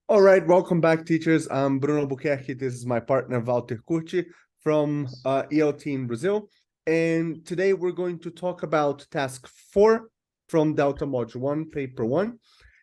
All right, welcome back, teachers. I'm Bruno Buquerque. This is my partner, Walter Curti from ELT in Brazil. And today we're going to talk about task 4 from Delta Module 1, paper 1,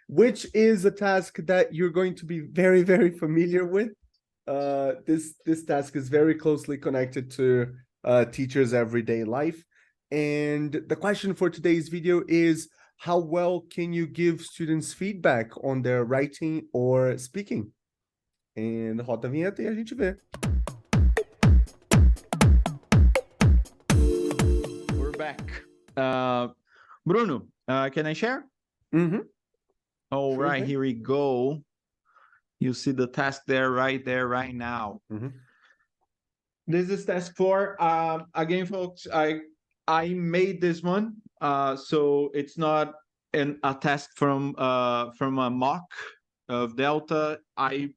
which is a task that you're going to be very, very familiar with. This task is very closely connected to teachers' everyday life. And the question for today's video is, how well can you give students feedback on their writing or speaking? And roda a vinheta e a gente vê. We're back. Bruno, can I share? Mm-hmm. All Sure right, thing. here we go. You see the task there, right now. Mm-hmm. This is task 4. Again, folks, I made this one, so it's not a task from a mock of Delta. I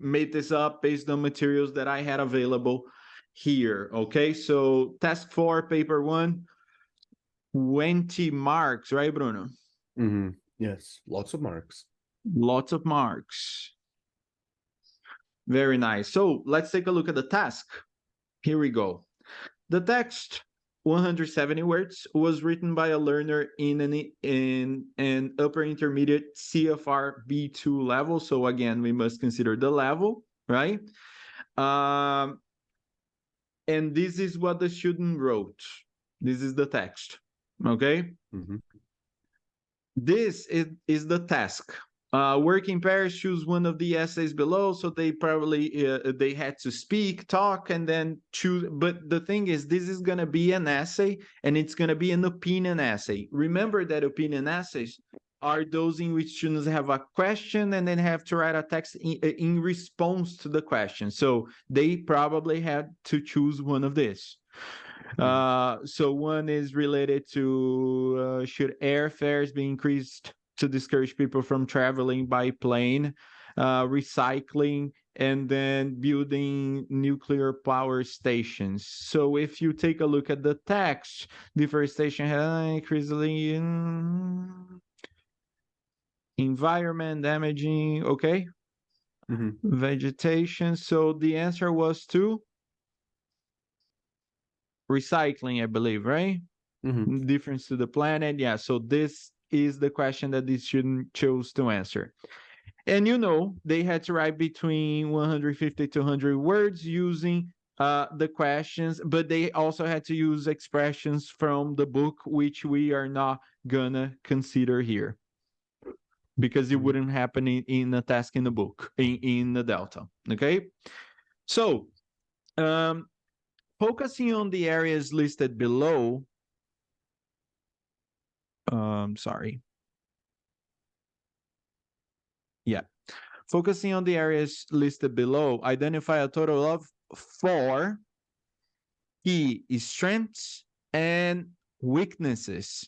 made this up based on materials that I had available here. Okay, so task 4, paper 1, 20 marks, right, Bruno? Mm-hmm. Yes, lots of marks. Lots of marks. Very nice. So let's take a look at the task. Here we go. The text, 170 words, was written by a learner in an upper intermediate CFR B2 level. So again, we must consider the level, right? And this is what the student wrote. This is the text, okay? Mm-hmm. This is the task. Work in pairs, choose one of the essays below. So they probably they had to speak, talk, and then choose. But the thing is, this is going to be an essay, and it's going to be an opinion essay. Remember that opinion essays are those in which students have a question and then have to write a text in response to the question. So they probably had to choose one of these. So one is related to should airfares be increased to discourage people from traveling by plane, recycling, and then building nuclear power stations. So if you take a look at the text, deforestation has increasingly environment damaging, okay? Mm-hmm. Vegetation. So the answer was to recycling, I believe, right? Mm-hmm. Difference to the planet. Yeah, so this is the question that the student chose to answer. And they had to write between 150 to 100 words using the questions, but they also had to use expressions from the book, which we are not gonna consider here because it wouldn't happen in a task in the book, in the Delta, okay? So, focusing on the areas listed below, sorry. Yeah. Focusing on the areas listed below, identify a total of 4 key strengths and weaknesses.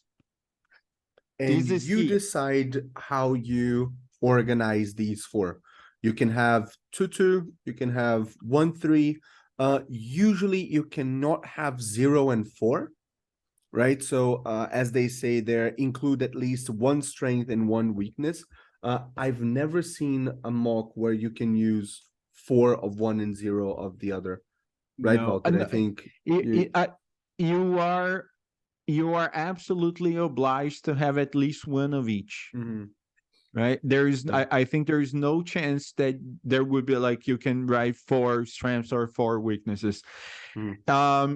And This is you key. decide how you organize these 4. You can have 2-2, you can have 1-3. Usually you cannot have 0 and 4. Right, so as they say there, include at least 1 strength and 1 weakness. I've never seen a mock where you can use 4 of one and 0 of the other, right, No, Walter? I think you are absolutely obliged to have at least one of each. Mm-hmm. Right, I think there is no chance that there would be like you can write 4 strengths or 4 weaknesses. Mm-hmm.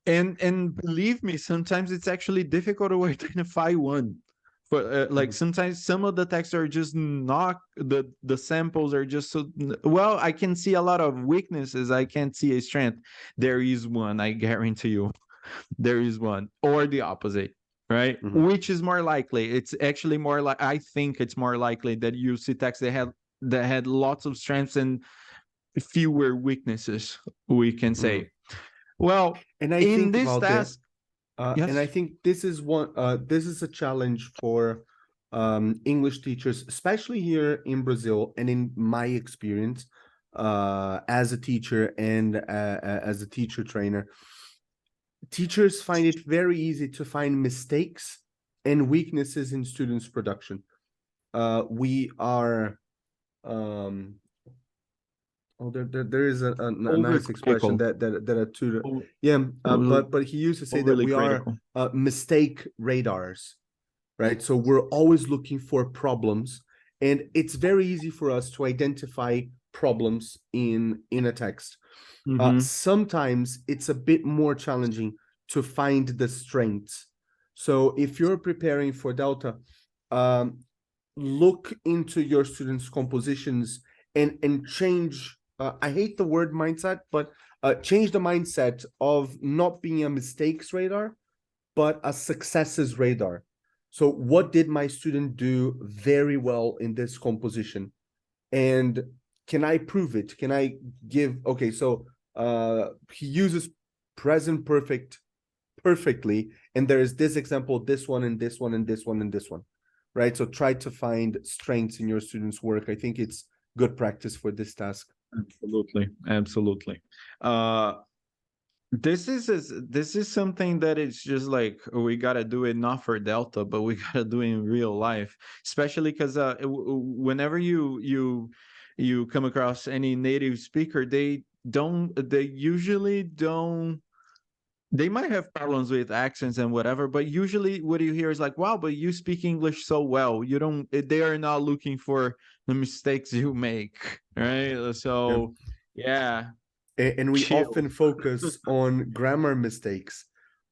And believe me, sometimes it's actually difficult to identify one. But like sometimes some of the texts are just not the samples are just so well. I can see a lot of weaknesses. I can't see a strength. There is one, I guarantee you. There is one, or the opposite, right? Mm-hmm. Which is more likely? It's actually more like I think it's more likely that you see texts that had lots of strengths and fewer weaknesses. We can say. Well, And I in think, this Walter, task, and I yes, think this is this is a challenge for English teachers, especially here in Brazil, and in my experience as a teacher and as a teacher trainer. Teachers find it very easy to find mistakes and weaknesses in students' production. We are Oh, there is a nice expression Overcritical. that a tutor, O- yeah, Overly, but he used to say that overly we are critical. mistake radars, right? So we're always looking for problems, and it's very easy for us to identify problems in a text. Mm-hmm. Sometimes it's a bit more challenging to find the strengths. So if you're preparing for Delta, um, look into your students' compositions and change. I hate the word mindset, but change the mindset of not being a mistakes radar, but a successes radar. So what did my student do very well in this composition? And can I prove it? Can I give, okay, so he uses present perfect perfectly, and there is this example, this one, and this one, and this one, and this one, right? So try to find strengths in your students' work. I think it's good practice for this task. Absolutely, absolutely. Uh, this is something that it's just like we gotta do it not for Delta, but we gotta do it in real life, especially because whenever you come across any native speaker, they usually don't. They might have problems with accents and whatever, but usually what you hear is like, wow, but you speak English so well. You don't, they are not looking for the mistakes you make, right? Yeah. So, yeah, And we chill. often focus on grammar mistakes.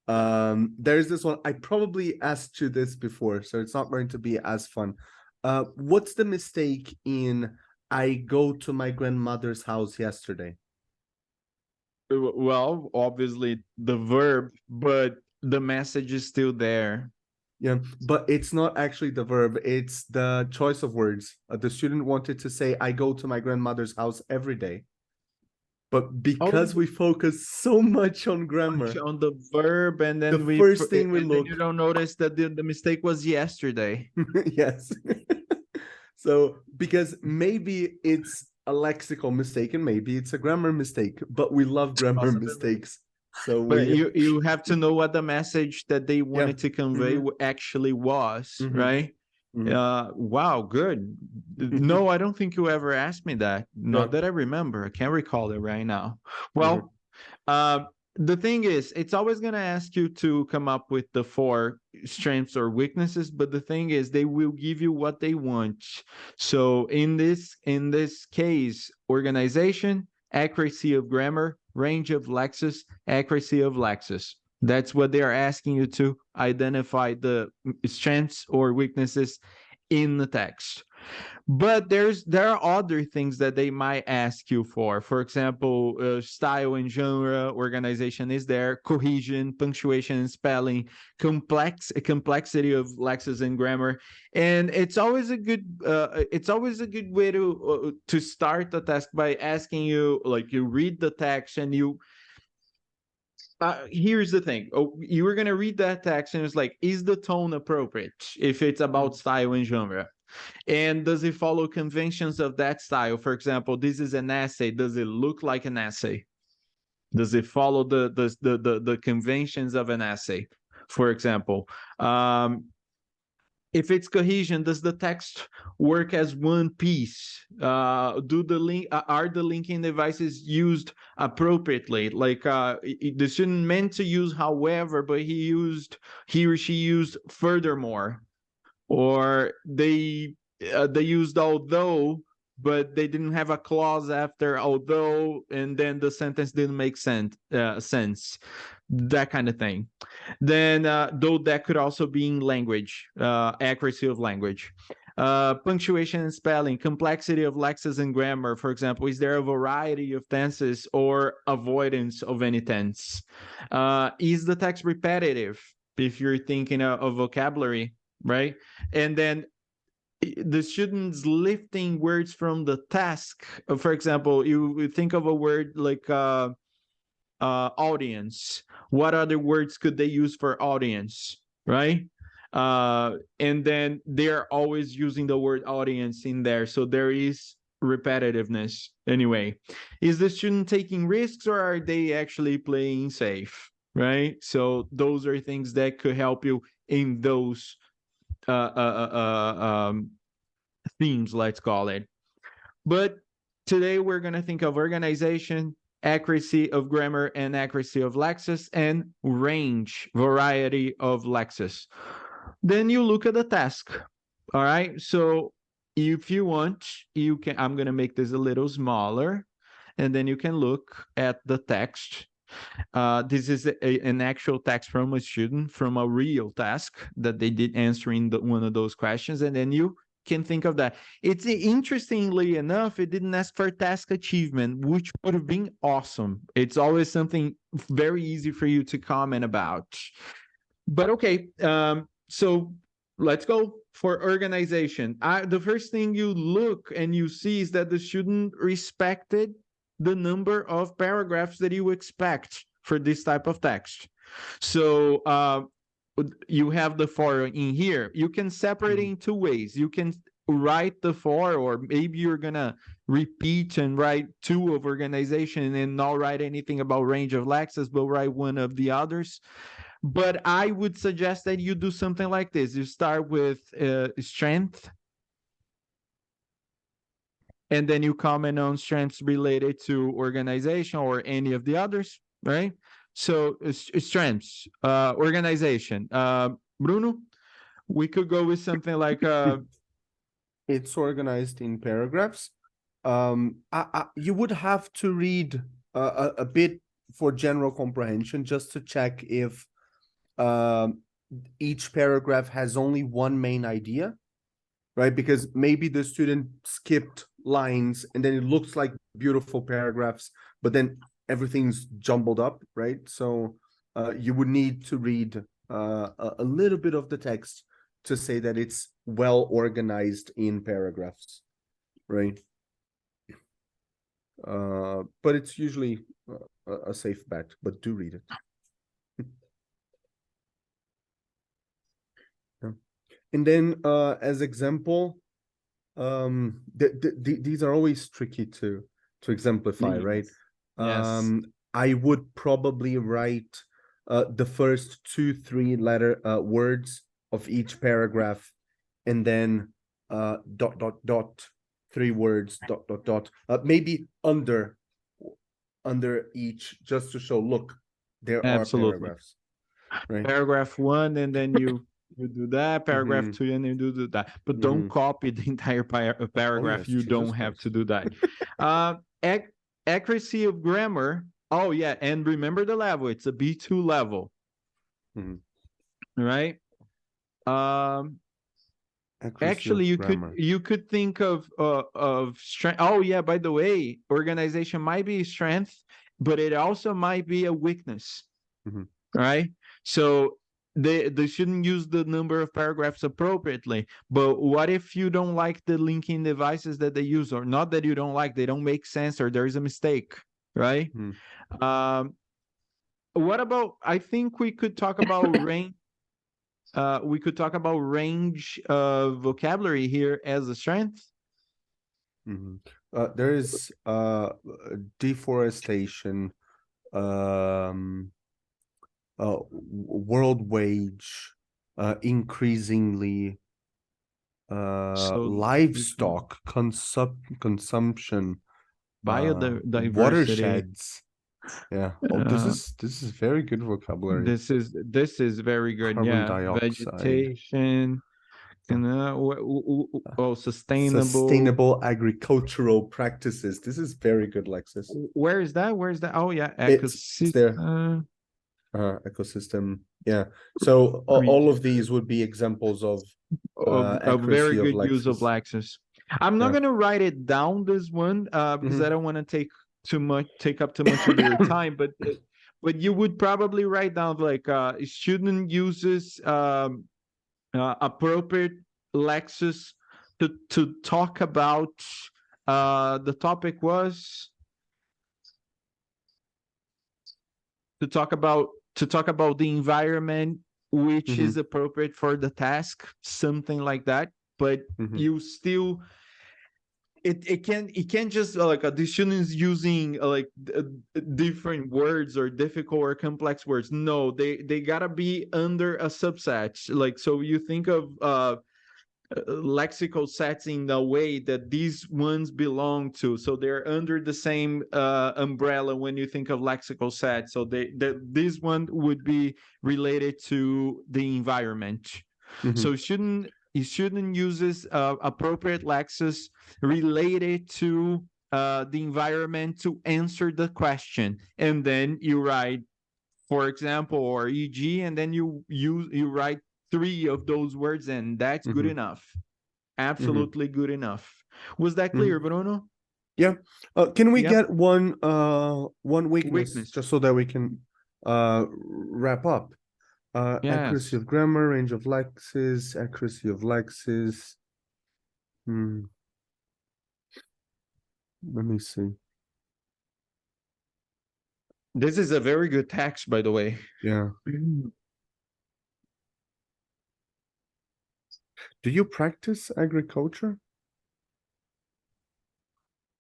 There's this one, I probably asked you this before, so it's not going to be as fun. What's the mistake in I go to my grandmother's house yesterday? Well, obviously the verb, but the message is still there. Yeah, but it's not actually the verb, it's the choice of words. The student wanted to say, I go to my grandmother's house every day. But Oh, because we focus so much on grammar, on the verb, and the then first thing we then look, you don't notice that the mistake was yesterday. yes. So, because maybe it's a lexical mistake and maybe it's a grammar mistake, but we love grammar Possibility. mistakes. So But we, you have to know what the message that they yeah. wanted to convey actually was, Mhm. right? Mhm. Wow, good. Mhm. No, I don't think you ever asked me that. Yeah. Not that I remember. I can't recall it right now. Mhm. Well, the thing is, it's always going to ask you to come up with the 4 strengths or weaknesses, but the thing is, they will give you what they want. So in this case, organization, accuracy of grammar, range of lexis, accuracy of lexis. That's what they are asking you to identify the strengths or weaknesses in the text. But there are other things that they might ask you for. For example, style and genre, organization is there, cohesion, punctuation and spelling, complexity of lexis and grammar, and it's always a good way to start the task by asking you, like, you read the text and you. Here's the thing. Oh, you were gonna read that text and it's like, is the tone appropriate if it's about style and genre? And does it follow conventions of that style? For example, this is an essay. Does it look like an essay? Does it follow the conventions of an essay? For example, if it's cohesion, does the text work as one piece? Do the link are the linking devices used appropriately? Like the student meant to use however, but he or she used furthermore, or they used although, but they didn't have a clause after although, and then the sentence didn't make sense, that kind of thing. Then though that could also be in language, accuracy of language, punctuation and spelling, complexity of lexis and grammar. For example, is there a variety of tenses or avoidance of any tense? Is the text repetitive if you're thinking of vocabulary, right? And then the students lifting words from the task. For example, you think of a word like audience. What other words could they use for audience, right? And then they're always using the word audience in there, so there is repetitiveness. Anyway, is the student taking risks or are they actually playing safe, right? So those are things that could help you in those uh, uh, uh, uh, um, themes, let's call it. But today we're going to think of organization, accuracy of grammar and accuracy of lexis, and range, variety of lexis. Then you look at the task. All right. So if you want, you can, I'm going to make this a little smaller, and then you can look at the text. This is an actual text from a student from a real task that they did answering one of those questions. And then you can think of that. It's interestingly enough, it didn't ask for task achievement, which would have been awesome. It's always something very easy for you to comment about. But okay, so let's go for organization. The first thing you look and you see is that the student respected the number of paragraphs that you expect for this type of text. So you have the for in here. You can separate it in two ways. You can write the for, or maybe you're gonna repeat and write two of organization and not write anything about range of lexis, but write one of the others. But I would suggest that you do something like this. You start with strength, and then you comment on strengths related to organization or any of the others, right? So strengths, organization. Bruno, we could go with something like it's organized in paragraphs. You would have to read a bit for general comprehension, just to check if each paragraph has only one main idea, right? Because maybe the student skipped lines and then it looks like beautiful paragraphs, but then everything's jumbled up, right? So you would need to read a little bit of the text to say that it's well organized in paragraphs, right? But it's usually a safe bet, but do read it. Yeah. And then as example, these are always tricky to exemplify, right? Yes. I would probably write the first 2-3 letter words of each paragraph, and then dot dot dot 3 words dot dot dot maybe under each, just to show, look, there are paragraphs, right? Paragraph 1, and then you do that. Paragraph 2, and you do that. But don't copy the entire paragraph. Yes, you Jesus don't have Christ. to do that. Accuracy of grammar. Oh yeah, and remember the level. It's a B2 level, right? Actually, you could think of strength. Oh yeah, by the way, organization might be strength, but it also might be a weakness, right? So they shouldn't use the number of paragraphs appropriately. But what if you don't like the linking devices that they use, or not that you don't like, they don't make sense, or there's a mistake, right? What about, I think we could talk about range. We could talk about range of vocabulary here as a strength. There is deforestation, world wage, increasingly, livestock consumption, biodiversity, watersheds. Yeah. Oh, this is very good vocabulary. This is very good. Carbon dioxide. Vegetation. Sustainable agricultural practices. This is very good, Lexis. Where is that? Oh yeah, ecosystem. It's there. Ecosystem. Yeah. So all of these would be examples of very good use of Lexis. I'm not going to write it down, this one, because I don't want to take up too much of your time, but you would probably write down like student uses appropriate Lexis to talk about the topic was to talk about the environment which is appropriate for the task, something like that. But you still it can't just like the students using like different words or difficult or complex words. No, they gotta be under a subset. Like, so you think of lexical sets in a way that these ones belong to. So they're under the same umbrella when you think of lexical sets. So this one would be related to the environment. So you shouldn't use appropriate lexes related to the environment to answer the question. And then you write, for example, or e.g., and then you write 3 of those words, and that's good enough. Absolutely good enough. Was that clear, Bruno? Yeah. Can we get one weakness just so that we can wrap up? Accuracy of grammar, range of lexes, accuracy of lexes. Let me see. This is a very good text, by the way. Yeah. Do you practice agriculture?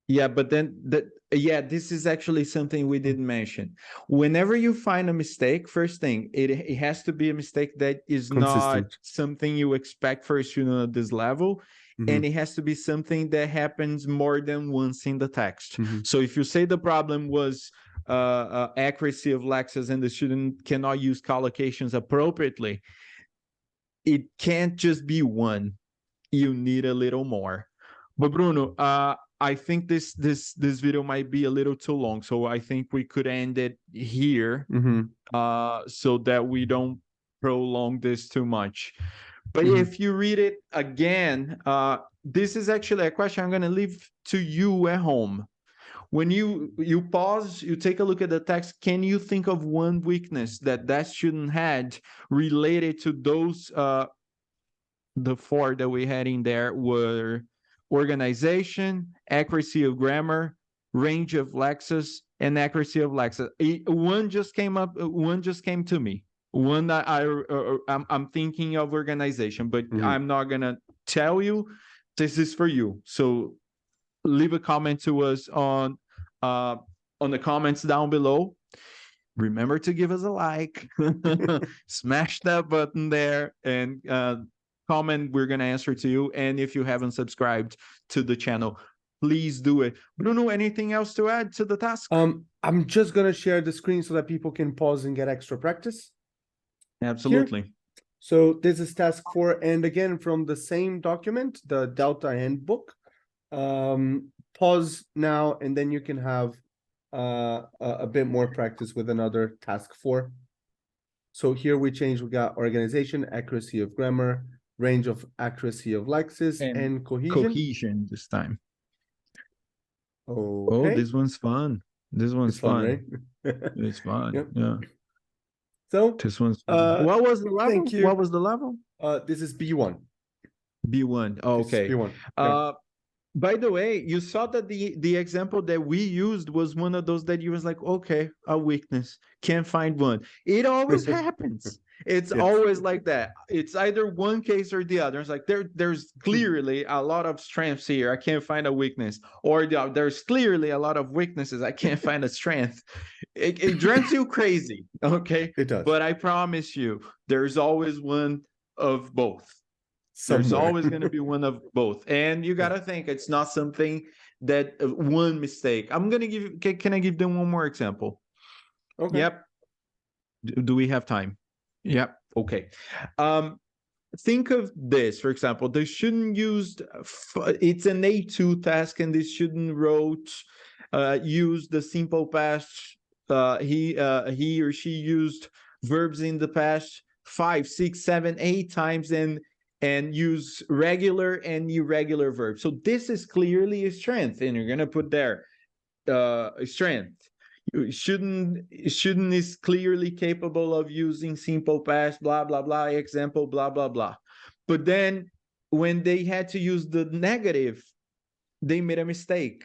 Yeah, but then this is actually something we didn't mention. Whenever you find a mistake, first thing, it has to be a mistake that is not something you expect for a student at this level. And it has to be something that happens more than once in the text. So if you say the problem was accuracy of lexes and the student cannot use collocations appropriately, it can't just be one. You need a little more. But Bruno, I think this video might be a little too long, so I think we could end it here, so that we don't prolong this too much. But if you read it again, this is actually a question I'm going to leave to you at home. When you pause, you take a look at the text, can you think of one weakness that student had related to those, the 4 that we had in there were organization, accuracy of grammar, range of lexes, and accuracy of lexes. One just came to me. One that I'm thinking of organization, but I'm not gonna tell you. This is for you. So leave a comment to us on the comments down below. Remember to give us a like, smash that button there, and comment. We're gonna answer to you. And if you haven't subscribed to the channel, please do it. Bruno, anything else to add to the task? I'm just gonna share the screen so that people can pause and get extra practice. Absolutely. Here. So this is task 4, and again from the same document, the Delta Handbook. Pause now, and then you can have a bit more practice with another task 4. So here we got organization, accuracy of grammar, range of accuracy of lexes, and cohesion. Cohesion this time. Okay. Oh, this one's fun. This one's fun. Right? It's fun. Yep. Yeah. So this one's fun. What was the level? Thank you. What was the level? This is B1. B1. Oh, okay. B1. By the way, you saw that the example that we used was one of those that you was like, okay, a weakness, can't find one. It always happens. It's always like that. It's either one case or the other. It's like there's clearly a lot of strengths here. I can't find a weakness. Or there's clearly a lot of weaknesses. I can't find a strength. It drives you crazy. Okay. It does. But I promise you, there's always one of both. There's always going to be one of both. And you got to think it's not something that one mistake. I'm going to give, can I give them one more example? Okay. Yep. Do we have time? Yep. Okay. Think of this, for example, they shouldn't use, it's an A2 task, and they shouldn't use the simple past. He or she used verbs in the past 5, 6, 7, 8 times, and use regular and irregular verbs. So this is clearly a strength, and you're gonna put there strength. Shouldn't is clearly capable of using simple past, blah blah blah, example, blah blah blah. But then when they had to use the negative, they made a mistake.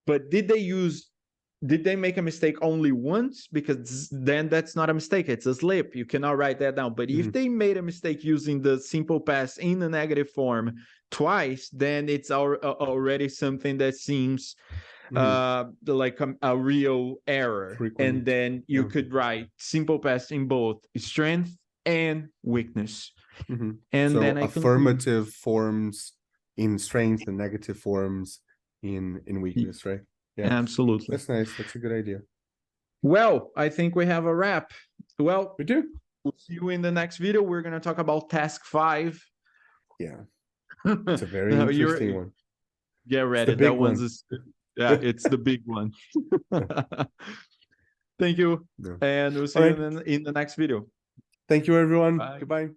But did they make a mistake only once? Because then that's not a mistake, it's a slip. You cannot write that down. But if they made a mistake using the simple past in the negative form twice, then it's already something that seems like a real error. And then you could write simple past in both strength and weakness. And So then I conclude. affirmative forms in strength and negative forms in weakness, right? Yeah, Absolutely. that's nice. That's a good idea. Well, I think we have a wrap. Well, We do. we'll see you in the next video. We're going to talk about task 5. Yeah, it's a very No, interesting one. Get ready. big That one's one. yeah, it's the big one. Thank you. Yeah. And we'll see All you right. in the next video. Thank you, everyone. Bye. Goodbye.